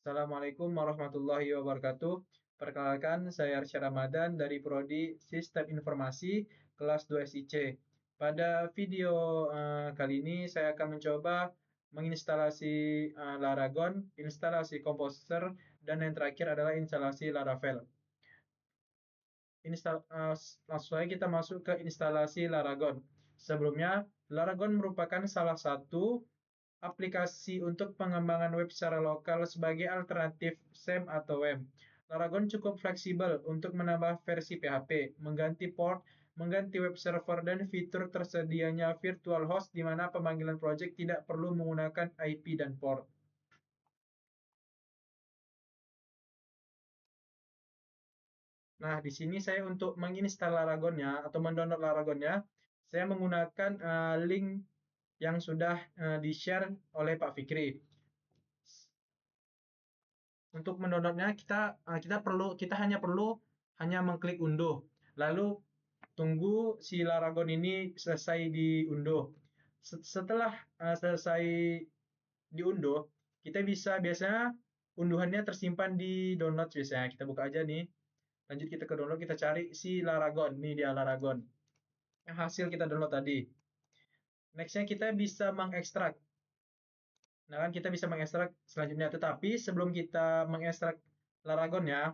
Assalamualaikum warahmatullahi wabarakatuh. Perkenalkan, saya Arsya Ramadan dari Prodi Sistem Informasi kelas 2 SIC. Pada video kali ini saya akan mencoba menginstalasi Laragon, instalasi Composer, dan yang terakhir adalah instalasi Laravel. Langsung saja kita masuk ke instalasi Laragon. Sebelumnya, Laragon merupakan salah satu aplikasi untuk pengembangan web secara lokal sebagai alternatif SEM atau WEM. Laragon cukup fleksibel untuk menambah versi PHP, mengganti port, mengganti web server, dan fitur tersedianya virtual host di mana pemanggilan project tidak perlu menggunakan IP dan port. Nah, di sini saya untuk menginstal Laragonnya atau mendownload Laragonnya, saya menggunakan link yang sudah di-share oleh Pak Fikri. Untuk mendownloadnya kita hanya mengklik unduh, lalu tunggu si Laragon ini selesai diunduh. Setelah selesai diunduh, kita bisa biasanya unduhannya tersimpan di download biasanya. Kita buka aja nih. Lanjut kita ke download, kita cari si Laragon. Ini dia Laragon. Yang hasil kita download tadi. Nextnya kita bisa mengekstrak. Nah kan kita bisa mengekstrak selanjutnya. Tetapi sebelum kita mengekstrak Laragonnya,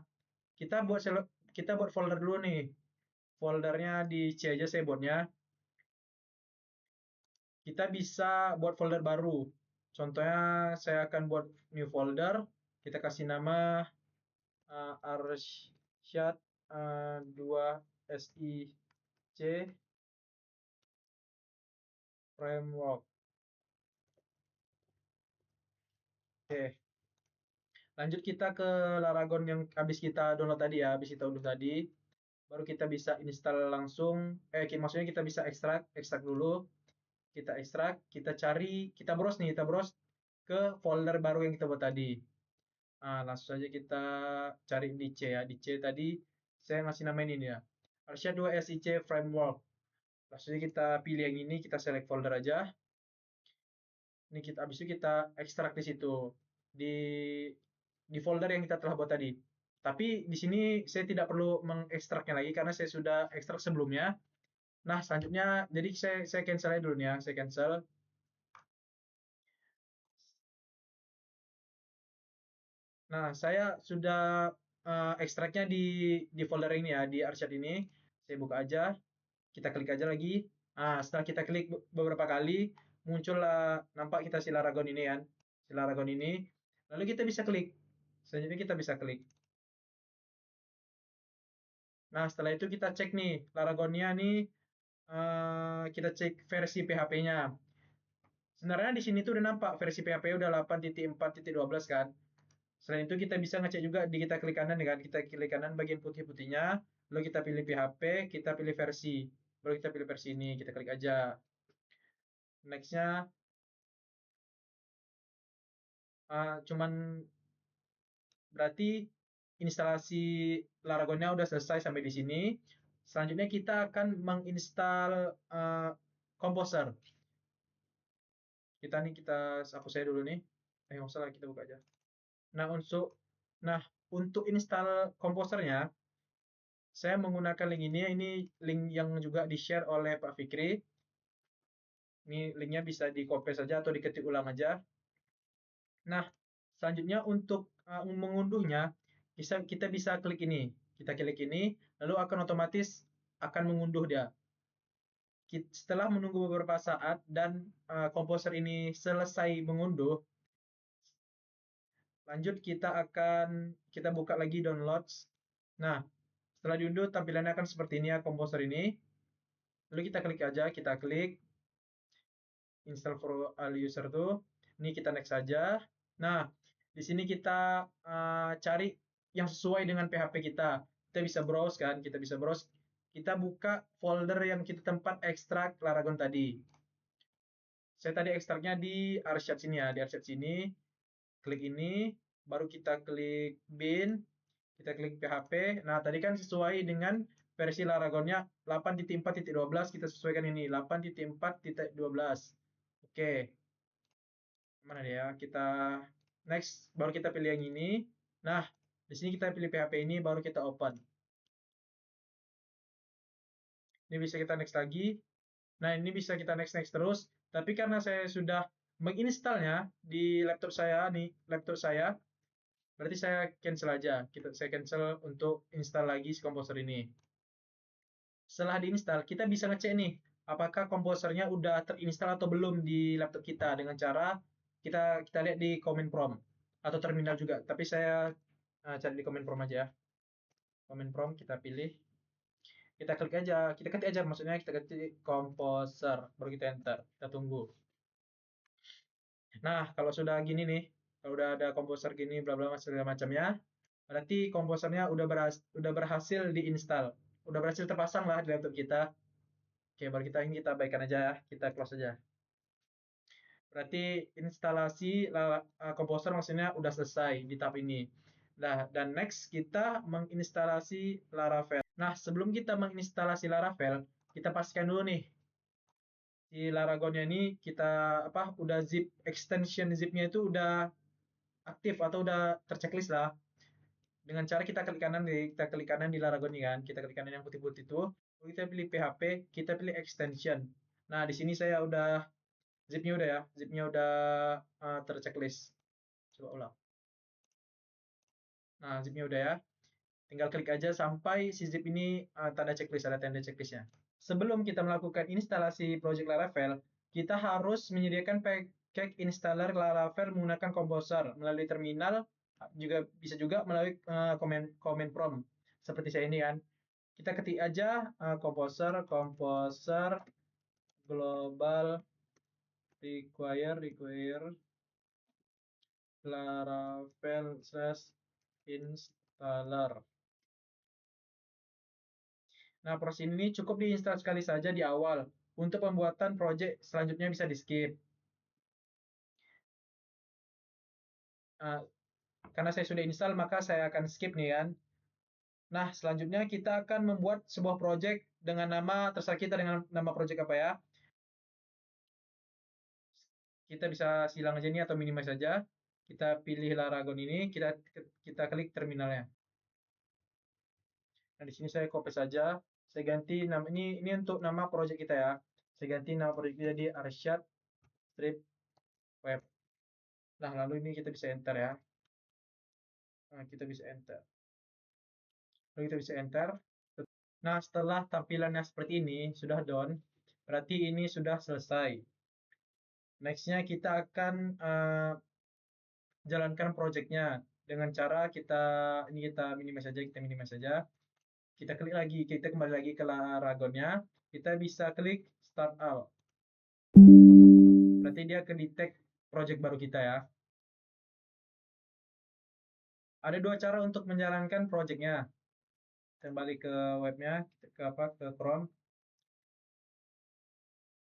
kita buat folder dulu nih. Foldernya di C aja saya buatnya. Kita bisa buat folder baru. Contohnya saya akan buat new folder. Kita kasih nama Arsyad 2 SIC framework. Oke. Lanjut kita ke Laragon yang habis kita download tadi ya, habis kita unduh tadi. Baru kita bisa install langsung. Maksudnya kita bisa ekstrak dulu. Kita ekstrak, kita browse nih, kita browse ke folder baru yang kita buat tadi. Nah, langsung saja kita cari di C ya. Di C tadi saya ngasih nama ini ya. Arsyad 2 SIC Framework. Langsung saja kita pilih yang ini, kita select folder aja. Ini habis itu kita ekstrak di situ. Di di folder yang kita telah buat tadi. Tapi di sini saya tidak perlu mengekstraknya lagi karena saya sudah ekstrak sebelumnya. Nah, selanjutnya jadi saya cancel aja dulu nih ya. Saya cancel. Nah, saya sudah ekstraknya di folder ini ya, di Arsyad ini. Saya buka aja, kita klik aja lagi. Nah, setelah kita klik beberapa kali, muncullah nampak kita si Laragon ini kan. Si Laragon ini. Lalu kita bisa klik. Selanjutnya kita bisa klik. Nah, setelah itu kita cek nih, Laragonnya nih, kita cek versi PHP-nya. Sebenarnya di sini tuh udah nampak versi PHP udah 8.4.12 kan. Selain itu kita bisa ngecek juga di kita klik kanan kan, kita klik kanan bagian putih-putihnya, lalu kita pilih PHP, kita pilih versi, baru kita pilih versi ini, kita klik aja. Nextnya cuman berarti instalasi Laragonnya udah selesai sampai di sini. Selanjutnya kita akan menginstal Composer. Kita hapus saya dulu nih. Nggak usah lah, kita buka aja. Nah untuk install Composernya, saya menggunakan link ini link yang juga di-share oleh Pak Fikri. Ini linknya bisa di-copy saja atau diketik ulang aja. Nah, selanjutnya untuk mengunduhnya, kita bisa klik ini. Kita klik ini, lalu akan otomatis akan mengunduh dia. Setelah menunggu beberapa saat dan komposer ini selesai mengunduh, lanjut kita buka lagi downloads. Nah, setelah diunduh tampilannya akan seperti ini ya komposer ini. Lalu kita klik aja, kita klik install for all user tuh. Ini kita next saja. Nah, di sini kita cari yang sesuai dengan PHP kita. Kita bisa browse kan, kita bisa browse. Kita buka folder yang kita tempat ekstrak Laragon tadi. Saya tadi ekstraknya di Arsyad sini ya, di Arsyad sini. Klik ini, baru kita klik bin, kita klik PHP. Nah, tadi kan sesuai dengan versi Laragonnya 8.4.12, kita sesuaikan ini 8.4.12. Oke, mana dia? Next, baru kita pilih yang ini. Nah, di sini kita pilih PHP ini, baru kita open. Ini bisa kita next lagi. Nah, ini bisa kita next terus. Tapi karena saya sudah menginstalnya di laptop saya nih, berarti saya cancel aja. Saya cancel untuk install lagi si Composer ini. Setelah diinstal, kita bisa ngecek nih, apakah Composernya udah terinstall atau belum di laptop kita dengan cara kita lihat di command prompt atau terminal juga. Tapi saya cari di command prompt aja ya. Command prompt kita pilih, kita klik aja, kita ketik aja, maksudnya kita ketik Composer, baru kita enter, kita tunggu. Nah, kalau sudah gini nih, kalau udah ada Composer gini, bla bla segala macamnya, berarti Composernya udah berhasil diinstal, udah berhasil terpasang lah di laptop kita. Oke, baru kita baikkan aja, kita close aja. Berarti instalasi Composer maksudnya udah selesai di tahap ini. Nah, dan next kita menginstalasi Laravel. Nah, sebelum kita menginstalasi Laravel, kita pastikan dulu nih di Laragonnya ini kita udah extension zipnya itu udah aktif atau udah terchecklist lah. Dengan cara kita klik kanan di Laragon ini kan, kita klik kanan yang putih-putih itu, kita pilih PHP, kita pilih extension. Nah, di sini saya udah zipnya udah terchecklist. Coba ulang. Nah, zipnya udah ya. Tinggal klik aja sampai si zip ini tanda checklist, ada tanda checklistnya. Sebelum kita melakukan instalasi project Laravel, kita harus menyediakan package installer Laravel menggunakan Composer melalui terminal, juga bisa juga melalui command prompt. Seperti saya ini kan. Kita ketik aja Composer global require Laravel/installer. Nah, proses ini cukup diinstal sekali saja di awal. Untuk pembuatan project selanjutnya bisa di skip. Karena saya sudah install, maka saya akan skip nih kan. Nah, selanjutnya kita akan membuat sebuah project dengan nama, terserah kita dengan nama project apa ya. Kita bisa silang aja ini atau minimize saja. Kita pilih Laragon ini, kita klik terminalnya. Nah, di sini saya copy saja. Saya ganti nama ini untuk nama project kita ya. Saya ganti nama project kita di Arsyad Strip Web. Nah, lalu ini kita bisa enter ya. Nah, kita bisa enter. Lalu kita bisa enter. Nah, setelah tampilannya seperti ini, sudah done, berarti ini sudah selesai. Nextnya kita akan jalankan projectnya dengan cara kita minimize saja. Kita klik lagi, kita kembali lagi ke Laragonnya. Kita bisa klik start all. Berarti dia ke detect project baru kita ya. Ada dua cara untuk menjalankan projectnya. Kembali ke webnya, ke Chrome.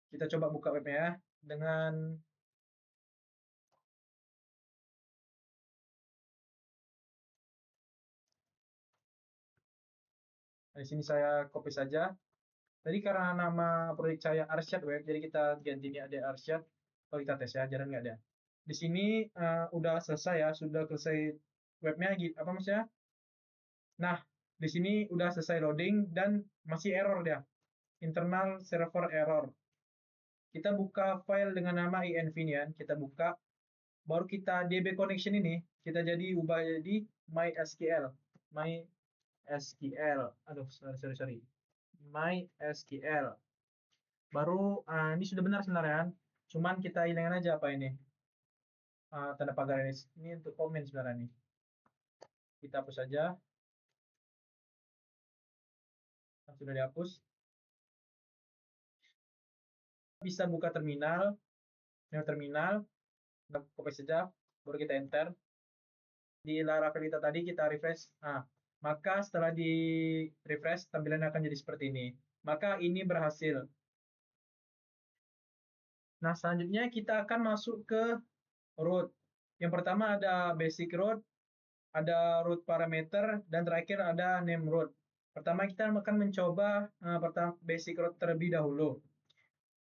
Kita coba buka webnya ya dengan di sini saya copy saja. Tadi karena nama proyek saya Arsyad Web, jadi kita ganti ini ada Arsyad. Kalau kita tes ya, jarang nggak ada. Di sini udah selesai ya, sudah selesai webnya, apa maksudnya? Nah, di sini udah selesai loading dan masih error dia, internal server error. Kita buka file dengan nama env ini ya, kita buka, baru kita db connection ini, kita ubah jadi mysql, aduh sorry, mysql. Baru ini sudah benar sebenarnya, cuman kita hilangin aja apa ini tanda pagar ini untuk komen sebenarnya nih. Kita hapus saja. Sudah dihapus. Bisa buka terminal, copy saja, baru kita enter. Di Laravel kita tadi kita refresh. Nah, maka setelah di refresh tampilannya akan jadi seperti ini. Maka ini berhasil. Nah, selanjutnya kita akan masuk ke root. Yang pertama ada basic root, ada root parameter, dan terakhir ada name root. Pertama kita akan mencoba basic root terlebih dahulu.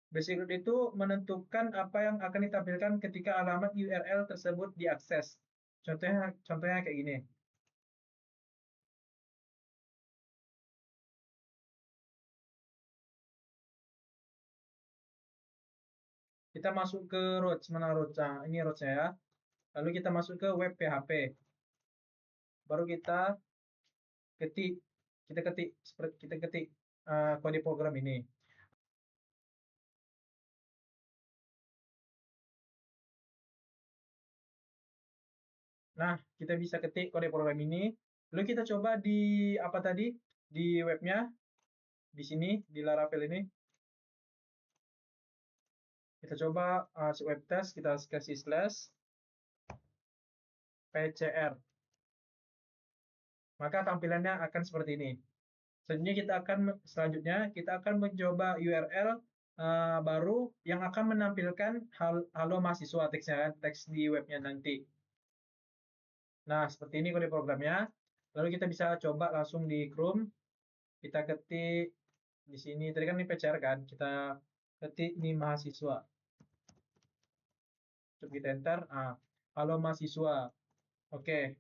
Basic root itu menentukan apa yang akan ditampilkan ketika alamat URL tersebut diakses. Contohnya kayak gini. Kita masuk ke root, mana root? Nah, ini root-nya ya. Lalu kita masuk ke web PHP. Baru ketik, kita ketik kode program ini. Nah, kita bisa ketik kode program ini. Lalu kita coba di apa tadi? Di webnya, di sini, di Laravel ini. Kita coba web test, kita kasih slash pcr. Maka tampilannya akan seperti ini. Selanjutnya kita akan mencoba URL baru yang akan menampilkan halo mahasiswa teksnya kan, teks di webnya nanti. Nah, seperti ini kode programnya. Lalu kita bisa coba langsung di Chrome. Kita ketik di sini, tadi kan ini PCR kan, kita ketik ini mahasiswa. Coba kita enter. Halo mahasiswa. Oke,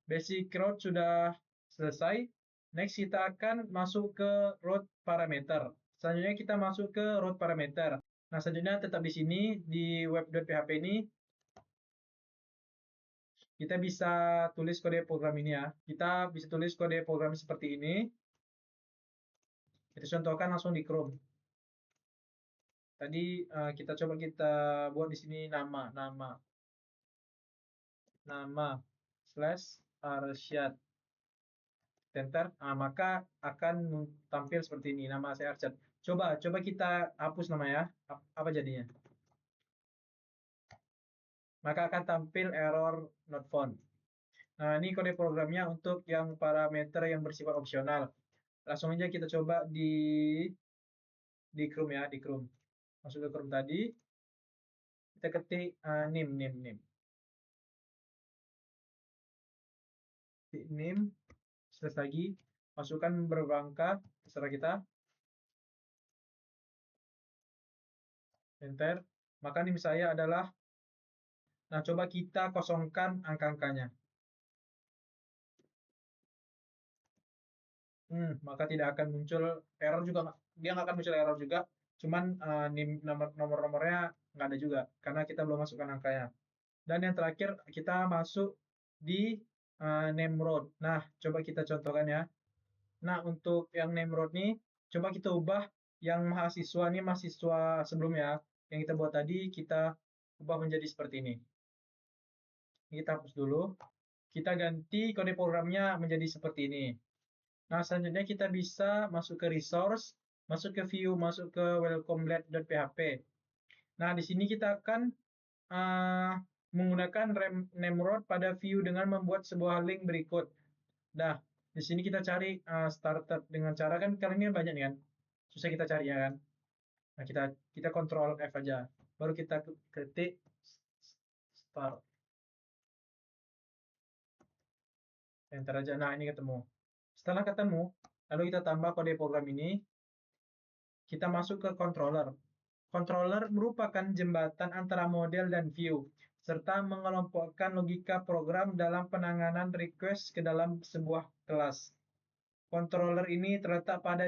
basic root sudah selesai. Next kita akan masuk ke root parameter. Selanjutnya kita masuk ke root parameter. Nah, selanjutnya tetap di sini di web.php ini kita bisa tulis kode program ini ya. Kita bisa tulis kode program seperti ini. Kita contohkan langsung di Chrome. Tadi kita buat di sini nama slash Arsyad. Enter, maka akan tampil seperti ini, nama saya Arsyad. Coba kita hapus nama ya, apa jadinya? Maka akan tampil error not found. Nah, ini kode programnya untuk yang parameter yang bersifat opsional. Langsung aja kita coba di Chrome ya, di Chrome. Masuk ke Chrome tadi, kita ketik name. Name, slash lagi, masukkan beberapa angka, terserah kita. Enter. Maka nim saya adalah, nah coba kita kosongkan angka-angkanya. Maka tidak akan muncul error juga, dia nggak akan muncul error juga, cuman nomor-nomornya nggak ada juga karena kita belum masukkan angkanya. Dan yang terakhir kita masuk di name road. Nah, coba kita contohkan ya. Nah, untuk yang name road nih, coba kita ubah yang mahasiswa nih, mahasiswa sebelumnya yang kita buat tadi, kita ubah menjadi seperti ini. Kita hapus dulu, kita ganti kode programnya menjadi seperti ini. Nah, selanjutnya kita bisa masuk ke resource, masuk ke view, masuk ke welcome.php. Nah, di sini kita akan menggunakan Nemrod pada view dengan membuat sebuah link berikut. Nah, di sini kita cari starter dengan cara kan, karena ini banyak kan, susah kita cari ya kan. Nah, kita kontrol F aja, baru kita ketik start, enter aja. Nah, ini ketemu. Setelah ketemu, lalu kita tambah kode program ini, kita masuk ke controller. Controller merupakan jembatan antara model dan view, serta mengelompokkan logika program dalam penanganan request ke dalam sebuah kelas. Controller ini terletak pada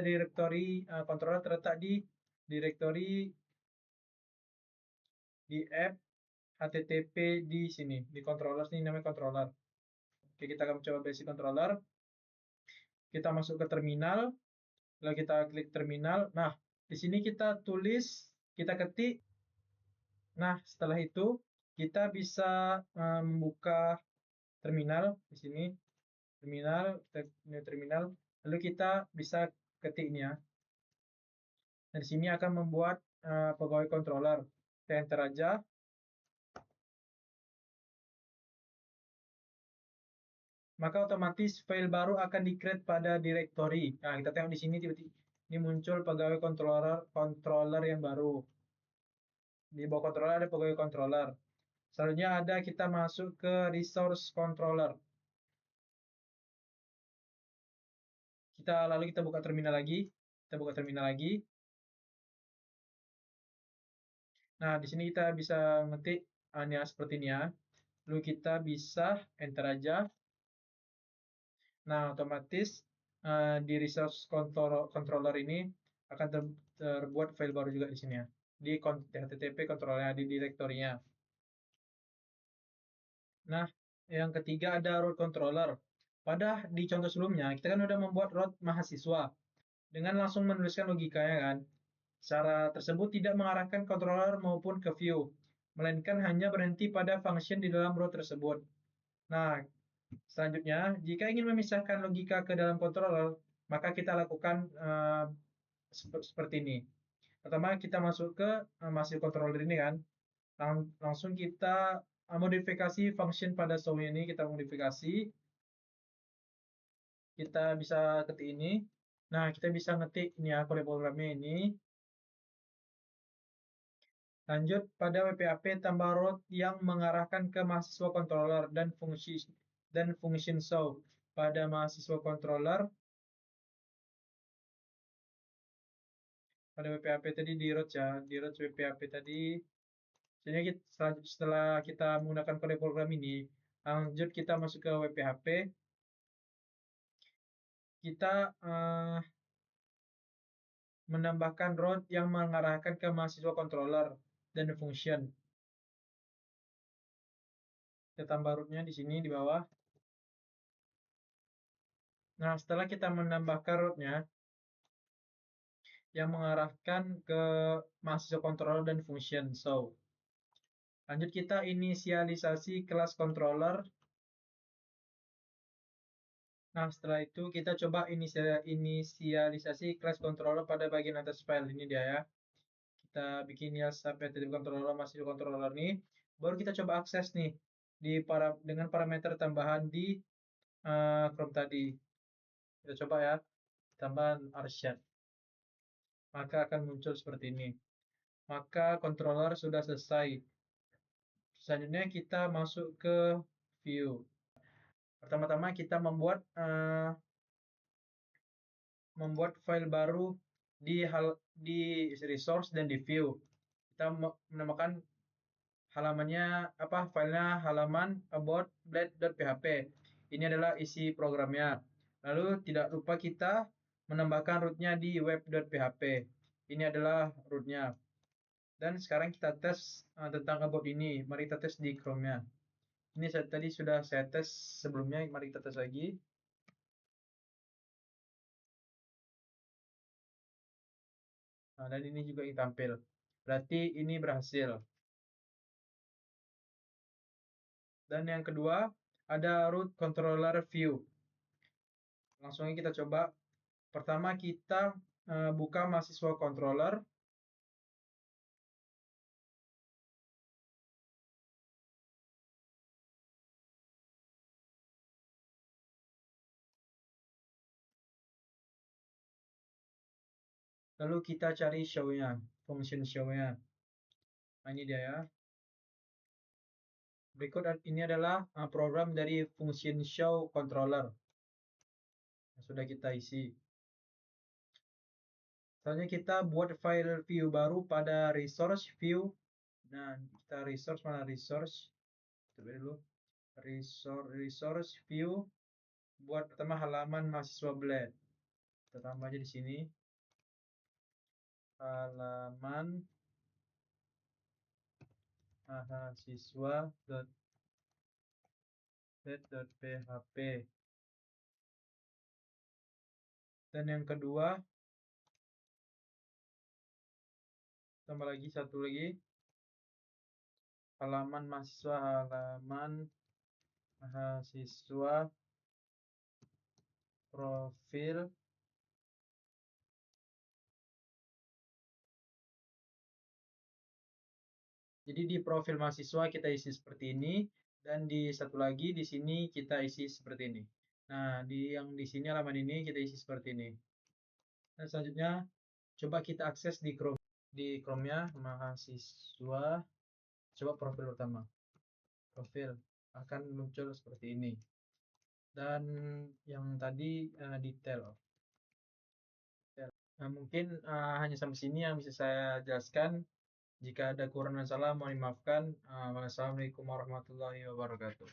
controller terletak di direktori di app HTTP di sini. Di controller ini namanya controller. Oke, kita akan coba basic controller. Kita masuk ke terminal, lalu kita klik terminal. Nah, di sini kita ketik. Nah, setelah itu kita bisa membuka terminal di sini. Terminal, lalu kita bisa ketik ini ya. Nah, di sini akan membuat pegawai controller. Kita enter aja. Maka otomatis file baru akan di-create pada directory. Nah, kita tengok di sini tiba-tiba ini muncul pegawai controller yang baru. Di bawah controller ada pegawai controller. Selanjutnya kita masuk ke resource controller. Lalu kita buka terminal lagi. Kita buka terminal lagi. Nah, di sini kita bisa ngetik ya seperti ini ya. Lalu kita bisa enter aja. Nah, otomatis di resource controller ini akan terbuat file baru juga di sini ya. Di HTTP controllernya, di direktorinya. Nah, yang ketiga ada root controller. Pada di contoh sebelumnya, kita kan udah membuat root mahasiswa dengan langsung menuliskan logikanya kan. Cara tersebut tidak mengarahkan controller maupun ke view, melainkan hanya berhenti pada function di dalam root tersebut. Nah, selanjutnya, jika ingin memisahkan logika ke dalam controller, maka kita lakukan seperti ini. Pertama, kita masuk ke masuk controller ini kan. Langsung kita modifikasi function pada show ini, kita modifikasi. Kita bisa ketik ini. Nah, kita bisa ngetik ini ya, kode programnya ini. Lanjut pada WPAP tambah root yang mengarahkan ke mahasiswa controller dan function show pada mahasiswa controller. Pada WPAP tadi di root ya, di root WPAP tadi. Setelah kita menggunakan kode program ini, lanjut kita masuk ke WPHP. Kita menambahkan root yang mengarahkan ke mahasiswa controller dan function. Kita tambah rootnya di sini di bawah. Nah, setelah kita menambahkan rootnya yang mengarahkan ke mahasiswa controller dan function. So, lanjut kita inisialisasi kelas controller. Nah, setelah itu kita coba inisialisasi kelas controller pada bagian atas file. Ini dia ya. Kita bikin ya sampai titik controller mahasiswa controller nih. Baru kita coba akses nih dengan parameter tambahan di Chrome tadi. Kita coba ya, tambahan Arshad. Maka akan muncul seperti ini. Maka controller sudah selesai. Selanjutnya kita masuk ke view. Pertama-tama kita membuat file baru di resource dan di view. Kita menamakan halamannya filenya halaman about.blade.php. Ini adalah isi programnya. Lalu tidak lupa kita menambahkan rootnya di web.php. Ini adalah rootnya. Dan sekarang kita tes tentang about ini. Mari kita tes di Chrome-nya. Ini tadi sudah saya tes sebelumnya. Mari kita tes lagi. Nah, dan ini juga yang tampil. Berarti ini berhasil. Dan yang kedua, ada root controller view. Langsung aja kita coba. Pertama kita buka mahasiswa controller. Lalu kita cari show-nya, function show-nya. Nah, ini dia ya. Berikut ini adalah program dari function show controller yang sudah kita isi. Selanjutnya kita buat file view baru pada resource view. Nah, kita resource mana resource? Coba dulu. Resource view. Buat pertama halaman mahasiswa Blade. Kita tambah aja di sini. Halaman mahasiswa.blade.php. Dan yang kedua, tambah lagi satu lagi. Halaman mahasiswa profil. Jadi di profil mahasiswa kita isi seperti ini dan di satu lagi di sini kita isi seperti ini. Nah, di sini halaman ini kita isi seperti ini. Dan selanjutnya coba kita akses di Chrome. Di Chrome-nya mahasiswa, coba profil pertama. Profil akan muncul seperti ini. Dan yang tadi detail. Nah, mungkin hanya sampai sini yang bisa saya jelaskan. Jika ada kurang dan salah mohon dimaafkan. Wassalamualaikum warahmatullahi wabarakatuh.